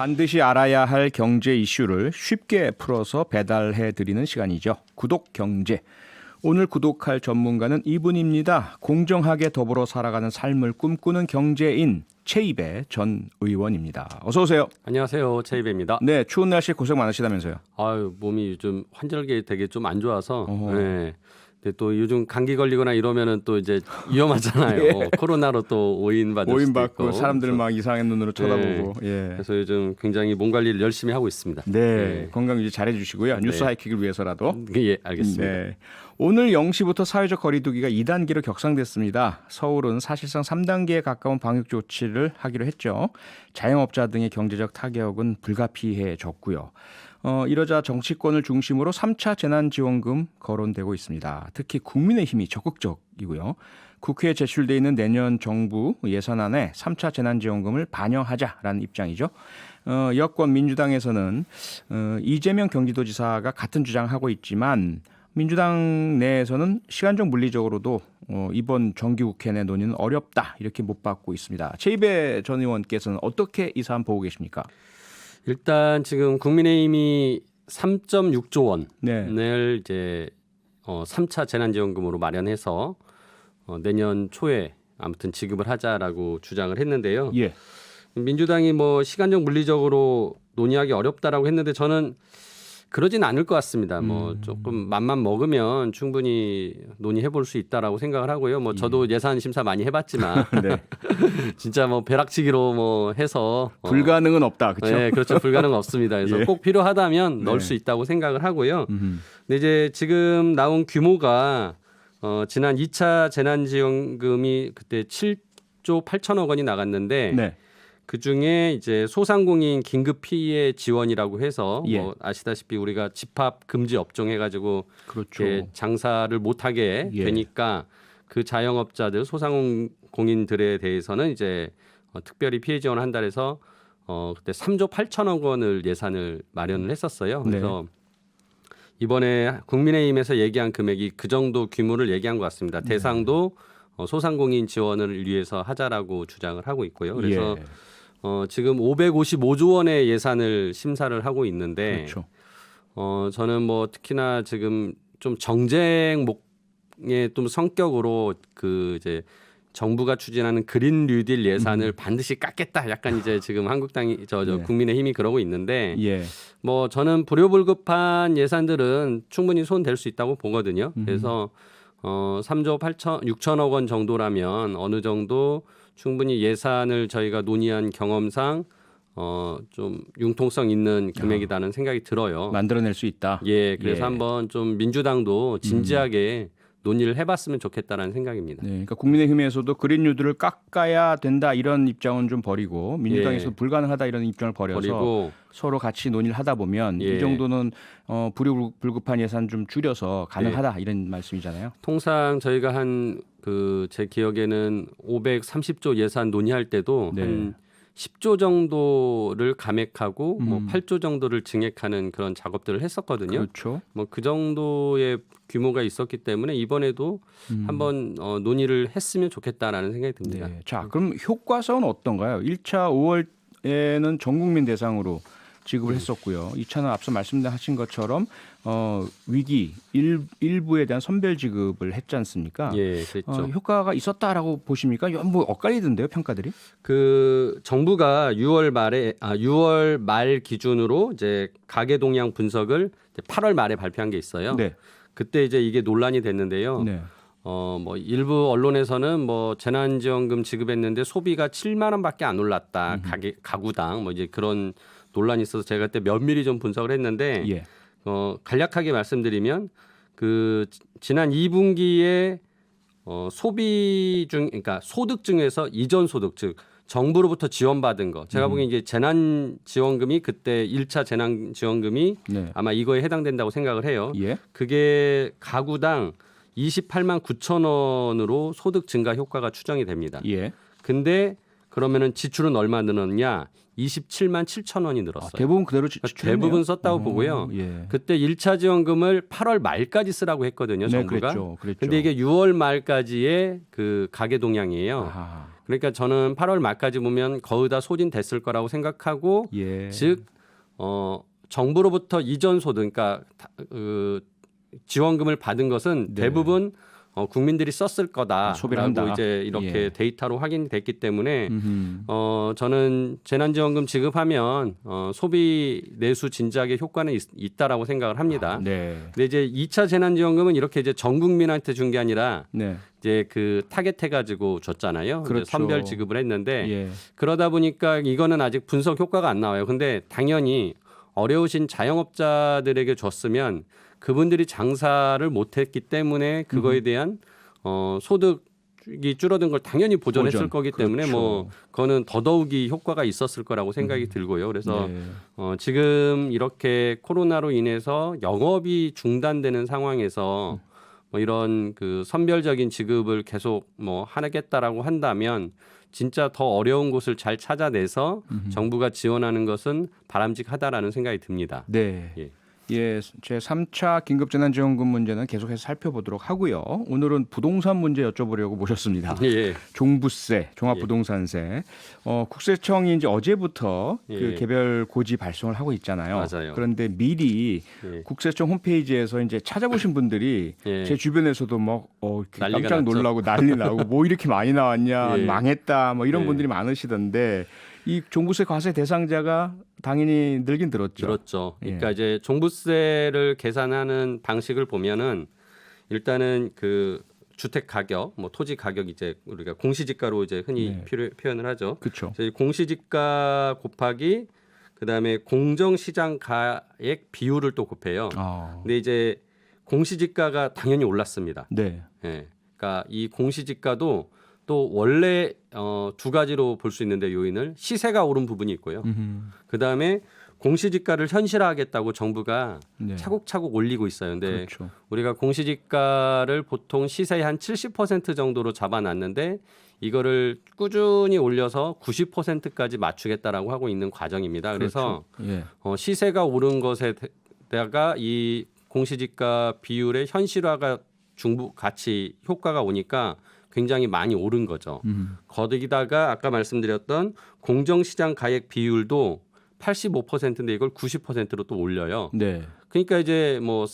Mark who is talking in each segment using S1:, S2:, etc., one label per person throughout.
S1: 반드시 알아야 할 경제 이슈를 쉽게 풀어서 배달해드리는 시간이죠. 구독경제. 오늘 구독할 전문가는 이분입니다. 공정하게 더불어 살아가는 삶을 꿈꾸는 경제인 최이배 전 의원입니다. 어서 오세요.
S2: 안녕하세요. 최이배입니다.
S1: 네, 추운 날씨 고생 많으시다면서요.
S2: 아유, 몸이 요즘 환절기 되게 좀 안 좋아서. 네. 근데 또 요즘 감기 걸리거나 이러면은 또 이제 위험하잖아요.
S1: 예.
S2: 코로나로 또 오인받을
S1: 오인
S2: 수도
S1: 받고
S2: 있고.
S1: 사람들
S2: 그래서,
S1: 막 이상한 눈으로 쳐다보고. 예.
S2: 그래서 요즘 굉장히 몸 관리를 열심히 하고 있습니다.
S1: 네, 건강 유지 잘해주시고요. 뉴스
S2: 네.
S1: 하이킥을 위해서라도.
S2: 예, 알겠습니다.
S1: 네. 오늘 0시부터 사회적 거리두기가 2단계로 격상됐습니다. 서울은 사실상 3단계에 가까운 방역 조치를 하기로 했죠. 자영업자 등의 경제적 타격은 불가피해졌고요. 이러자 정치권을 중심으로 3차 재난지원금 거론되고 있습니다. 특히 국민의힘이 적극적이고요. 국회에 제출돼 있는 내년 정부 예산안에 3차 재난지원금을 반영하자라는 입장이죠. 여권 민주당에서는 이재명 경기도지사가 같은 주장하고 있지만 민주당 내에서는 시간적 물리적으로도 이번 정기국회 내 논의는 어렵다 이렇게 못 받고 있습니다. 최이배 전 의원께서는 어떻게 이 사안 보고 계십니까?
S2: 일단 지금 국민의힘이 3.6조 원을
S1: 네.
S2: 이제 3차 재난지원금으로 마련해서 내년 초에 아무튼 지급을 하자라고 주장을 했는데요.
S1: 예.
S2: 민주당이 뭐 시간적 물리적으로 논의하기 어렵다라고 했는데 저는 그러진 않을 것 같습니다. 뭐 조금 맘만 먹으면 충분히 논의해 볼 수 있다라고 생각을 하고요. 뭐 저도 예산 심사 많이 해봤지만
S1: 네.
S2: 진짜 뭐 벼락치기로 뭐 해서
S1: 불가능은 없다. 그렇죠?
S2: 네, 그렇죠. 불가능 없습니다. 그래서
S1: 예.
S2: 꼭 필요하다면
S1: 네.
S2: 넣을 수 있다고 생각을 하고요. 근데 이제 지금 나온 규모가 지난 2차 재난지원금이 그때 7조 8천억 원이 나갔는데
S1: 네.
S2: 그 중에 이제 소상공인 긴급 피해 지원이라고 해서
S1: 예.
S2: 뭐 아시다시피 우리가 집합 금지 업종 해가지고
S1: 그렇죠.
S2: 이렇게 장사를 못하게
S1: 예.
S2: 되니까 그 자영업자들 소상공인들에 대해서는 이제 특별히 피해 지원을 한다 해서 그때 3조 8천억 원을 예산을 마련을 했었어요. 그래서 이번에 국민의힘에서 얘기한 금액이 그 정도 규모를 얘기한 것 같습니다. 대상도 소상공인 지원을 위해서 하자라고 주장을 하고 있고요. 그래서
S1: 예.
S2: 지금 555조 원의 예산을 심사를 하고 있는데
S1: 그렇죠.
S2: 저는 뭐 특히나 지금 좀 정쟁 목의 좀 성격으로 그 이제 정부가 추진하는 그린 뉴딜 예산을 반드시 깎겠다. 약간 이제 지금 한국당이
S1: 예.
S2: 국민의힘이 그러고 있는데
S1: 예.
S2: 뭐 저는 불효불급한 예산들은 충분히 손 댈 수 있다고 보거든요. 그래서 3조 6천억 원 정도라면 어느 정도 충분히 예산을 저희가 논의한 경험상 좀 융통성 있는 금액이라는 생각이 들어요.
S1: 만들어낼 수 있다.
S2: 예, 그래서
S1: 예.
S2: 한번 좀 민주당도 진지하게 논의를 해봤으면 좋겠다라는 생각입니다.
S1: 네, 그러니까 국민의힘에서도 그린 뉴딜을 깎아야 된다 이런 입장은 좀 버리고 민주당에서
S2: 예.
S1: 불가능하다 이런 입장을 버려서
S2: 그리고
S1: 서로 같이 논의를 하다 보면
S2: 예.
S1: 이 정도는 불급한 예산 좀 줄여서 가능하다 이런 말씀이잖아요.
S2: 통상 저희가 한 그 제 기억에는 530조 예산 논의할 때도
S1: 네.
S2: 한 10조 정도를 감액하고 뭐 8조 정도를 증액하는 그런 작업들을 했었거든요.
S1: 그렇죠.
S2: 뭐 그 정도의 규모가 있었기 때문에 이번에도 한번 논의를 했으면 좋겠다라는 생각이 듭니다.
S1: 네. 자, 그럼 효과성은 어떤가요? 1차 5월에는 전 국민 대상으로 지급을 했었고요. 2차는 앞서 말씀하신 것처럼 위기 일부에 대한 선별 지급을 했지 않습니까?
S2: 예, 그렇죠.
S1: 효과가 있었다라고 보십니까? 뭐 엇갈리던데요, 평가들이?
S2: 그 정부가 6월 말 기준으로 이제 가계 동향 분석을 이제 8월 말에 발표한 게 있어요.
S1: 네.
S2: 그때 이제 이게 논란이 됐는데요.
S1: 네.
S2: 뭐 일부 언론에서는 뭐 재난지원금 지급했는데 소비가 7만 원밖에 안 올랐다. 가구당 뭐 이제 그런 논란이 있어서 제가 그때 면밀히 좀 분석을 했는데
S1: 예.
S2: 간략하게 말씀드리면 그 지난 2분기에 소비 중 그러니까 소득 중에서 이전 소득 즉 정부로부터 지원받은 거 제가 보기엔 이제 재난지원금이 그때 1차 재난지원금이
S1: 네.
S2: 아마 이거에 해당된다고 생각을 해요.
S1: 예.
S2: 그게 가구당 28만 9천 원으로 소득 증가 효과가 추정이 됩니다.
S1: 예.
S2: 근데 그러면은 지출은 얼마 늘었냐? 27만 7천 원이 늘었어요.
S1: 대부분 그대로
S2: 그러니까
S1: 지출했네요.
S2: 대부분 썼다고 보고요.
S1: 예.
S2: 그때 1차 지원금을 8월 말까지 쓰라고 했거든요,
S1: 네,
S2: 정부가.
S1: 그랬죠.
S2: 근데 이게 6월 말까지의 그 가계 동향이에요.
S1: 아하.
S2: 그러니까 저는 8월 말까지 보면 거의 다 소진됐을 거라고 생각하고
S1: 예.
S2: 즉 정부로부터 이전 소득 그러니까 지원금을 받은 것은
S1: 네.
S2: 대부분 국민들이 썼을
S1: 소비를 한다.
S2: 거다라고 이제 이렇게
S1: 예.
S2: 데이터로 확인됐기 때문에
S1: 음흠.
S2: 저는 재난지원금 지급하면 소비 내수 진작의 효과는 있다라고 생각을 합니다.
S1: 네.
S2: 근데 이제 2차 재난지원금은 이렇게 이제 전 국민한테 준 게 아니라
S1: 네.
S2: 이제 그 타겟해가지고 줬잖아요.
S1: 그렇죠.
S2: 이제 선별 지급을 했는데
S1: 예.
S2: 그러다 보니까 이거는 아직 분석 효과가 안 나와요. 근데 당연히 어려우신 자영업자들에게 줬으면 그분들이 장사를 못했기 때문에 그거에 대한 소득이 줄어든 걸 당연히 보전했을
S1: 보전.
S2: 거기 때문에
S1: 그렇죠.
S2: 뭐 그거는 더더욱이 효과가 있었을 거라고 생각이 들고요. 그래서
S1: 네.
S2: 지금 이렇게 코로나로 인해서 영업이 중단되는 상황에서 뭐 이런 그 선별적인 지급을 계속 뭐 하겠다라고 한다면 진짜 더 어려운 곳을 잘 찾아내서 정부가 지원하는 것은 바람직하다라는 생각이 듭니다.
S1: 네.
S2: 예.
S1: 예, 제 3차 긴급재난지원금 문제는 계속해서 살펴보도록 하고요. 오늘은 부동산 문제 여쭤보려고 모셨습니다.
S2: 예.
S1: 종부세, 종합부동산세. 국세청이 이제 어제부터 그
S2: 예.
S1: 개별 고지 발송을 하고 있잖아요.
S2: 맞아요.
S1: 그런데 미리
S2: 예.
S1: 국세청 홈페이지에서 이제 찾아보신 분들이
S2: 예.
S1: 제 주변에서도 막
S2: 난리가
S1: 깜짝
S2: 났죠.
S1: 놀라고 난리 나고 뭐 이렇게 많이 나왔냐,
S2: 예.
S1: 망했다, 뭐 이런
S2: 예.
S1: 분들이 많으시던데 이 종부세 과세 대상자가 당연히 늘긴 늘었죠.
S2: 그렇죠. 그러니까
S1: 예.
S2: 이제 종부세를 계산하는 방식을 보면은 일단은 그 주택 가격, 뭐 토지 가격 이제 우리가 공시지가로 이제 흔히
S1: 네.
S2: 표현을 하죠.
S1: 그렇죠.
S2: 그래서 이 공시지가 곱하기 그다음에 공정시장 가액 비율을 또 곱해요. 근데 이제 공시지가가 당연히 올랐습니다.
S1: 네.
S2: 예. 그러니까 이 공시지가도 또 원래 두 가지로 볼 수 있는데 요인을 시세가 오른 부분이 있고요. 그다음에 공시지가를 현실화하겠다고 정부가
S1: 네.
S2: 차곡차곡 올리고 있어요. 근데
S1: 그렇죠.
S2: 우리가 공시지가를 보통 시세의 한 70% 정도로 잡아놨는데 이거를 꾸준히 올려서 90%까지 맞추겠다라고 하고 있는 과정입니다. 그래서
S1: 그렇죠. 예.
S2: 시세가 오른 것에다가 이 공시지가 비율의 현실화가 같이 효과가 오니까 굉장히 많이 오른 거죠. 거기다가 아까 말씀드렸던 공정시장 가액 비율도 85%인데 이걸 90%로 또 올려요.
S1: 네.
S2: 그러니까 이제 뭐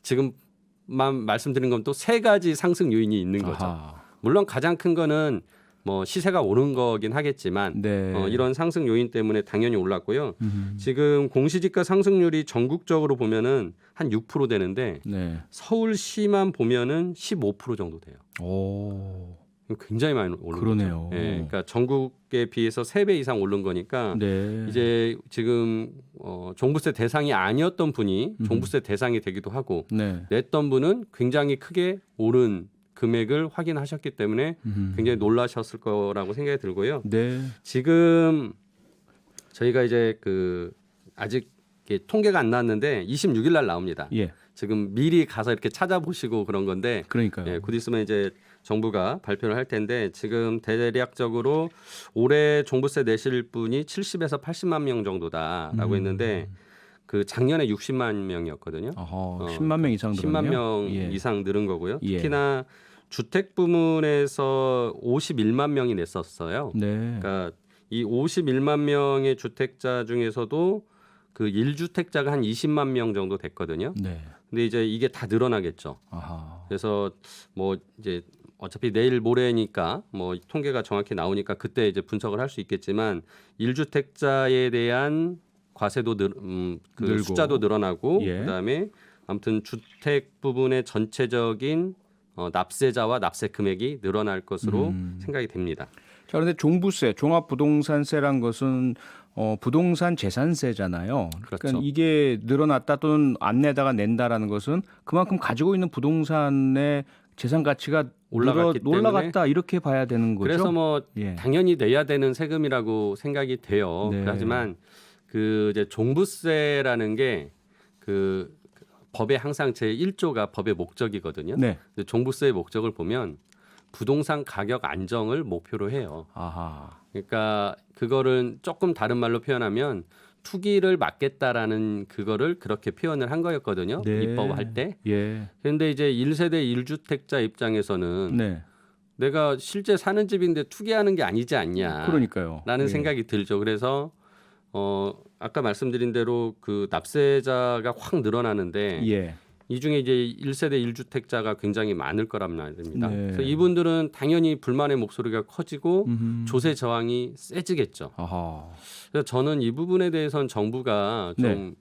S2: 지금만 말씀드린 건 또 세 가지 상승 요인이 있는 거죠.
S1: 아하.
S2: 물론 가장 큰 거는 뭐 시세가 오른 거긴 하겠지만
S1: 네.
S2: 이런 상승 요인 때문에 당연히 올랐고요. 지금 공시지가 상승률이 전국적으로 보면은 한 6% 되는데
S1: 네.
S2: 서울시만 보면은 15% 정도 돼요.
S1: 오.
S2: 굉장히 많이 오른
S1: 그러네요.
S2: 거죠. 예, 그러니까 전국에 비해서 3배 이상 오른 거니까
S1: 네.
S2: 이제 지금 종부세 대상이 아니었던 분이 종부세 대상이 되기도 하고
S1: 네.
S2: 냈던 분은 굉장히 크게 오른 금액을 확인하셨기 때문에 굉장히 놀라셨을 거라고 생각이 들고요.
S1: 네.
S2: 지금 저희가 이제 그 아직 이렇게 통계가 안 나왔는데 26일 날 나옵니다.
S1: 예.
S2: 지금 미리 가서 이렇게 찾아보시고 그런 건데
S1: 그러니까요.
S2: 예, 곧 있으면 이제 정부가 발표를 할 텐데 지금 대략적으로 올해 종부세 내실 분이 70에서 80만 명 정도다라고 했는데 그 작년에 60만 명이었거든요.
S1: 10만 명 이상 늘었네요.
S2: 10만 명
S1: 예.
S2: 이상 늘은 거고요.
S1: 예.
S2: 특히나 주택 부문에서 51만 명이 냈었어요.
S1: 네.
S2: 그러니까 이 51만 명의 주택자 중에서도 그 1주택자가 한 20만 명 정도 됐거든요.
S1: 네.
S2: 근데 이제 이게 다 늘어나겠죠.
S1: 아하.
S2: 그래서 뭐 이제 어차피 내일 모레니까 뭐 통계가 정확히 나오니까 그때 이제 분석을 할 수 있겠지만 1주택자에 대한 과세도 그
S1: 늘고.
S2: 숫자도 늘어나고
S1: 예.
S2: 그다음에 아무튼 주택 부분의 전체적인 납세자와 납세 금액이 늘어날 것으로 생각이 됩니다.
S1: 자, 그런데 종부세, 종합부동산세란 것은 부동산 재산세잖아요.
S2: 그렇죠.
S1: 그러니까 이게 늘어났다 또는 안 내다가 낸다라는 것은 그만큼 가지고 있는 부동산의 재산 가치가
S2: 올라갔기 때문에
S1: 올라갔다 이렇게 봐야 되는 거죠.
S2: 그래서 뭐
S1: 예.
S2: 당연히 내야 되는 세금이라고 생각이 돼요.
S1: 네.
S2: 하지만 그 이제 종부세라는 게 그 법에 항상 제 1조가 법의 목적이거든요.
S1: 네.
S2: 근데 종부세의 목적을 보면 부동산 가격 안정을 목표로 해요.
S1: 아하.
S2: 그러니까 그거를 조금 다른 말로 표현하면 투기를 막겠다라는 그거를 그렇게 표현을 한 거였거든요.
S1: 네.
S2: 입법할 때.
S1: 예.
S2: 그런데 이제 1세대 1주택자 입장에서는
S1: 네.
S2: 내가 실제 사는 집인데 투기하는 게 아니지 않냐.
S1: 그러니까요.
S2: 라는
S1: 예.
S2: 생각이 들죠. 그래서 아까 말씀드린 대로 그 납세자가 확 늘어나는데
S1: 예.
S2: 이 중에 이제 1세대 1주택자가 굉장히 많을 거란 말입니다.
S1: 네.
S2: 그래서 이분들은 당연히 불만의 목소리가 커지고
S1: 음흠.
S2: 조세 저항이 세지겠죠.
S1: 아하.
S2: 그래서 저는 이 부분에 대해서는 정부가 좀
S1: 네.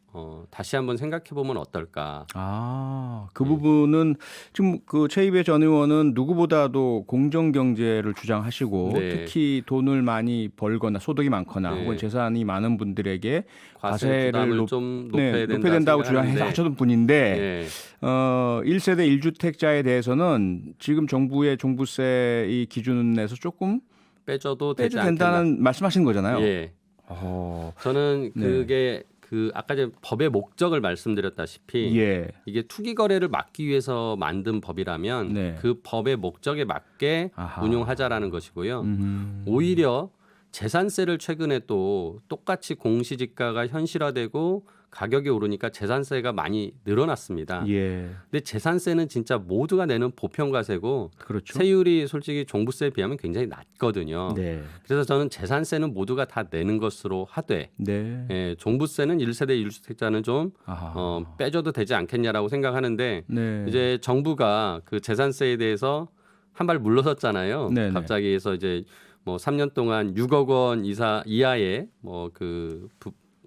S2: 다시 한번 생각해 보면 어떨까.
S1: 아, 그 부분은 지금 그 최이배 전 의원은 누구보다도 공정 경제를 주장하시고
S2: 네.
S1: 특히 돈을 많이 벌거나 소득이 많거나
S2: 네.
S1: 혹은 재산이 많은 분들에게
S2: 과세
S1: 과세를
S2: 부담을 좀 높여야
S1: 높여야 된다고 주장해서 하셨던 분인데
S2: 네.
S1: 1세대 1주택자에 대해서는 지금 정부의 종부세 이 기준에서 조금
S2: 빼줘도 되지
S1: 빼도
S2: 않겠나.
S1: 된다는 말씀하신 거잖아요.
S2: 예.
S1: 어,
S2: 저는
S1: 네.
S2: 그게 그 아까 전에 법의 목적을 말씀드렸다시피
S1: 예.
S2: 이게 투기 거래를 막기 위해서 만든 법이라면
S1: 네.
S2: 그 법의 목적에 맞게
S1: 아하.
S2: 운용하자라는 것이고요.
S1: 음흠.
S2: 오히려 재산세를 최근에 또 똑같이 공시지가가 현실화되고 가격이 오르니까 재산세가 많이 늘어났습니다.
S1: 예.
S2: 근데 재산세는 진짜 모두가 내는 보편과세고
S1: 그렇죠.
S2: 세율이 솔직히 종부세에 비하면 굉장히 낮거든요.
S1: 네.
S2: 그래서 저는 재산세는 모두가 다 내는 것으로 하되
S1: 네.
S2: 예, 종부세는 1세대 1주택자는 좀
S1: 아하.
S2: 빼줘도 되지 않겠냐라고 생각하는데
S1: 네.
S2: 이제 정부가 그 재산세에 대해서 한 발 물러섰잖아요.
S1: 네네.
S2: 갑자기 해서 이제 뭐 3년 동안 6억 원 이하의 뭐 그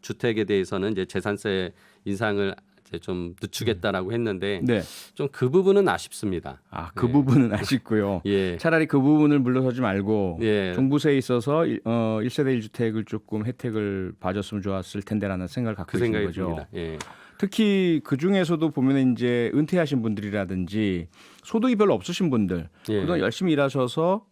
S2: 주택에 대해서는 이제 재산세 인상을 이제 좀 늦추겠다라고 했는데
S1: 네.
S2: 좀 그 부분은 아쉽습니다.
S1: 아, 그
S2: 네.
S1: 부분은 아쉽고요.
S2: 예.
S1: 차라리 그 부분을 물러서지 말고
S2: 예.
S1: 종부세에 있어서 1세대 1주택을 조금 혜택을 봐줬으면 좋았을 텐데라는 생각을 갖고
S2: 그
S1: 계신
S2: 생각이
S1: 거죠.
S2: 듭니다. 예.
S1: 특히 그 중에서도 보면 이제 은퇴하신 분들이라든지 소득이 별로 없으신 분들
S2: 예.
S1: 그동안 열심히 일하셔서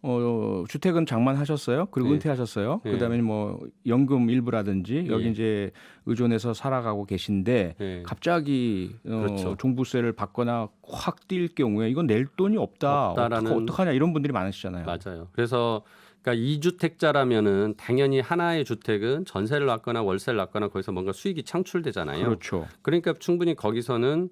S1: 주택은 장만하셨어요. 그리고
S2: 예.
S1: 은퇴하셨어요.
S2: 예.
S1: 그다음에 뭐 연금 일부라든지 여기
S2: 예.
S1: 이제 의존해서 살아가고 계신데
S2: 예.
S1: 갑자기
S2: 그렇죠.
S1: 종부세를 받거나 확 뛸 경우에 이건 낼 돈이 없다.
S2: 없다라는-
S1: 어떡하냐 이런 분들이 많으시잖아요.
S2: 맞아요. 그래서 그러니까 2주택자라면은 당연히 하나의 주택은 전세를 놨거나 월세를 놨거나 거기서 뭔가 수익이 창출되잖아요.
S1: 그렇죠.
S2: 그러니까 충분히 거기서는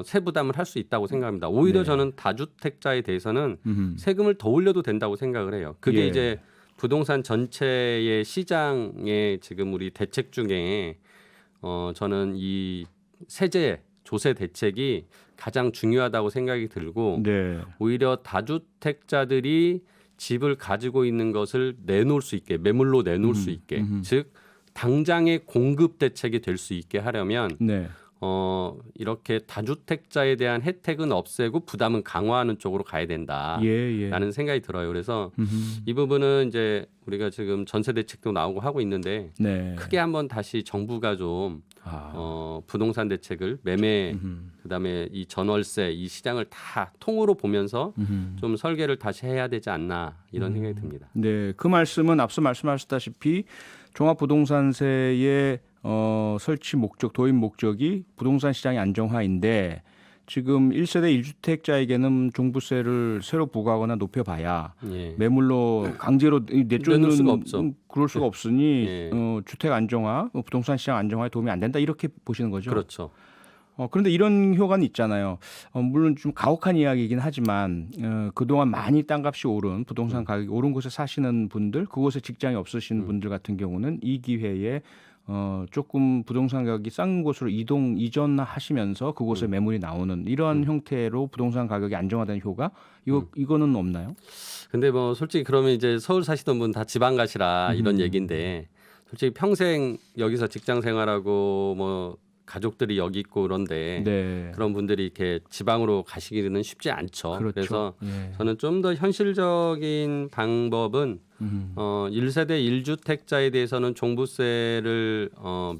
S2: 세부담을 할 수 있다고 생각합니다. 오히려
S1: 네.
S2: 저는 다주택자에 대해서는
S1: 음흠.
S2: 세금을 더 올려도 된다고 생각을 해요. 그게
S1: 예.
S2: 이제 부동산 전체의 시장의 지금 우리 대책 중에 저는 이 세제 조세 대책이 가장 중요하다고 생각이 들고
S1: 네.
S2: 오히려 다주택자들이 집을 가지고 있는 것을 내놓을 수 있게 매물로 내놓을 수 있게 즉 당장의 공급 대책이 될 수 있게 하려면
S1: 네.
S2: 이렇게 다주택자에 대한 혜택은 없애고 부담은 강화하는 쪽으로 가야 된다라는
S1: 예.
S2: 생각이 들어요. 그래서
S1: 음흠.
S2: 이 부분은 이제 우리가 지금 전세 대책도 나오고 하고 있는데
S1: 네.
S2: 크게 한번 다시 정부가 좀 부동산 대책을 매매 그다음에 이 전월세 이 시장을 다 통으로 보면서 좀 설계를 다시 해야 되지 않나 이런 생각이 듭니다.
S1: 네, 그 말씀은 앞서 말씀하셨다시피 종합부동산세의 설치 목적, 도입 목적이 부동산 시장의 안정화인데 지금 1세대 1주택자에게는 종부세를 새로 부과하거나 높여봐야
S2: 예.
S1: 매물로 강제로 내쫓는
S2: 내놓을 수가 없죠.
S1: 그럴 수가 없으니
S2: 예.
S1: 주택 안정화, 부동산 시장 안정화에 도움이 안 된다 이렇게 보시는 거죠.
S2: 그렇죠.
S1: 그런데 이런 효과는 있잖아요. 물론 좀 가혹한 이야기이긴 하지만 그동안 많이 땅값이 오른 부동산 가격이 오른 곳에 사시는 분들, 그곳에 직장이 없으신 분들 같은 경우는 이 기회에 조금 부동산 가격이 싼 곳으로 이전하시면서 그곳에 매물이 나오는 이러한 형태로 부동산 가격이 안정화되는 효과 이거는 없나요?
S2: 근데 뭐 솔직히 그러면 이제 서울 사시던 분 다 지방 가시라 이런 얘기인데 솔직히 평생 여기서 직장 생활하고 뭐 가족들이 여기 있고 그런데
S1: 네.
S2: 그런 분들이 이렇게 지방으로 가시기는 쉽지 않죠.
S1: 그렇죠.
S2: 그래서
S1: 예.
S2: 저는 좀 더 현실적인 방법은 1세대 1주택자에 대해서는 종부세를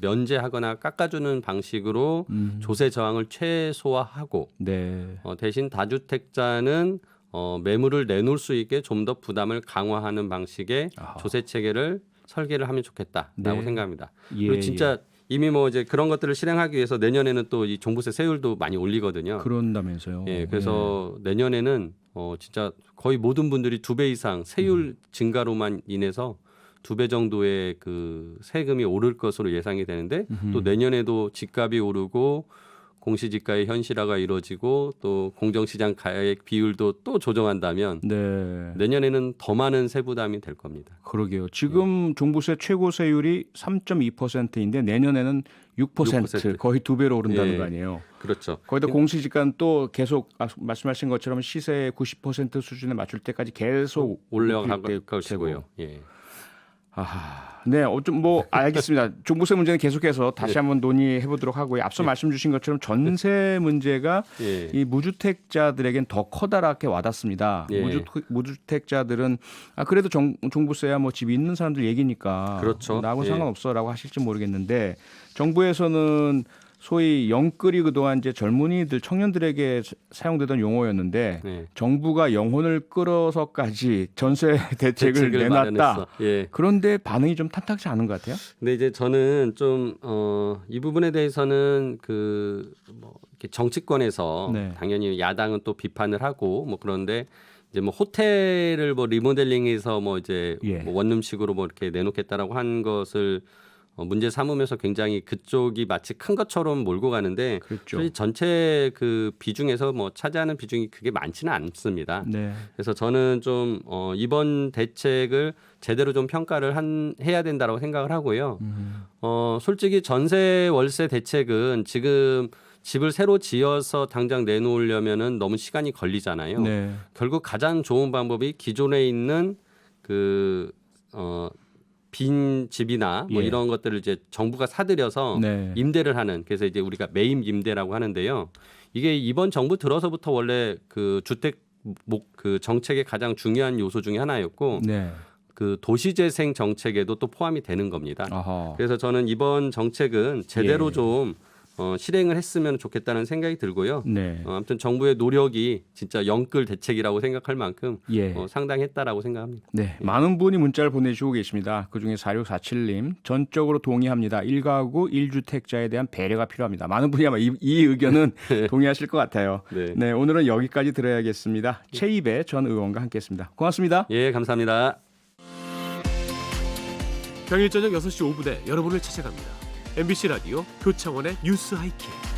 S2: 면제하거나 깎아주는 방식으로 조세 저항을 최소화하고
S1: 네.
S2: 대신 다주택자는 매물을 내놓을 수 있게 좀 더 부담을 강화하는 방식의
S1: 아하.
S2: 조세 체계를 설계를 하면 좋겠다라고
S1: 네.
S2: 생각합니다.
S1: 예,
S2: 그리고 진짜 이미 뭐 이제 그런 것들을 실행하기 위해서 내년에는 또 이 종부세 세율도 많이 올리거든요.
S1: 그런다면서요.
S2: 예, 그래서 내년에는 진짜 거의 모든 분들이 2배 이상 세율 증가로만 인해서 2배 정도의 그 세금이 오를 것으로 예상이 되는데 또 내년에도 집값이 오르고 공시지가의 현실화가 이루어지고 또 공정시장 가액 비율도 또 조정한다면
S1: 네.
S2: 내년에는 더 많은 세부담이 될 겁니다.
S1: 그러게요. 지금 종부세 최고 세율이 3.2%인데 내년에는 6% 거의 2배로 오른다는
S2: 예.
S1: 거 아니에요.
S2: 그렇죠.
S1: 거기다 공시지가는 또 계속 말씀하신 것처럼 시세의 90% 수준에 맞출 때까지 계속
S2: 올라갈
S1: 높일
S2: 것이고요. 예.
S1: 네, 좀 뭐 알겠습니다. 종부세 문제는 계속해서 다시 한번 논의해 보도록 하고요. 앞서 말씀 주신 것처럼 전세 문제가
S2: 예.
S1: 이 무주택자들에겐 더 커다랗게 와닿습니다.
S2: 예.
S1: 무주택자들은 그래도 종부세야 뭐 집 있는 사람들 얘기니까
S2: 그렇죠.
S1: 나하고
S2: 예.
S1: 상관없어라고 하실지 모르겠는데 정부에서는 소위 영끌이 그동안 이제 젊은이들 청년들에게 사용되던 용어였는데
S2: 네.
S1: 정부가 영혼을 끌어서까지 전세 대책을 내놨다.
S2: 마련했어. 예.
S1: 그런데 반응이 좀 탐탁지 않은 것 같아요.
S2: 근데 이제 저는 좀 이 부분에 대해서는 그 뭐 이렇게 정치권에서
S1: 네.
S2: 당연히 야당은 또 비판을 하고 뭐 그런데 이제 뭐 호텔을 뭐 리모델링해서 뭐 이제
S1: 예.
S2: 뭐 원룸식으로 뭐 이렇게 내놓겠다라고 한 것을 문제 삼으면서 굉장히 그쪽이 마치 큰 것처럼 몰고 가는데
S1: 그렇죠.
S2: 사실 전체 그 비중에서 뭐 차지하는 비중이 그게 많지는 않습니다.
S1: 네.
S2: 그래서 저는 좀 이번 대책을 제대로 좀 평가를 해야 된다고 생각을 하고요. 솔직히 전세 월세 대책은 지금 집을 새로 지어서 당장 내놓으려면은 너무 시간이 걸리잖아요.
S1: 네.
S2: 결국 가장 좋은 방법이 기존에 있는 빈 집이나 뭐
S1: 예.
S2: 이런 것들을 이제 정부가 사들여서
S1: 네.
S2: 임대를 하는, 그래서 이제 우리가 매입 임대라고 하는데요. 이게 이번 정부 들어서부터 원래 그 주택 그 정책의 가장 중요한 요소 중에 하나였고
S1: 네.
S2: 그 도시재생 정책에도 또 포함이 되는 겁니다.
S1: 아하.
S2: 그래서 저는 이번 정책은 제대로
S1: 예.
S2: 좀 실행을 했으면 좋겠다는 생각이 들고요.
S1: 네.
S2: 아무튼 정부의 노력이 진짜 영끌 대책이라고 생각할 만큼
S1: 예.
S2: 상당했다라고 생각합니다.
S1: 네, 많은 분이 문자를 보내주고 계십니다. 그중에 4647님 전적으로 동의합니다. 1가구 1주택자에 대한 배려가 필요합니다. 많은 분이 아마 이 의견은 동의하실 것 같아요.
S2: 네.
S1: 네, 오늘은 여기까지 들어야겠습니다. 최입의 전 의원과 함께했습니다. 고맙습니다.
S2: 예, 감사합니다.
S3: 평일 저녁 6시 5분에 여러분을 찾아갑니다. MBC 라디오 표창원의 뉴스 하이킥.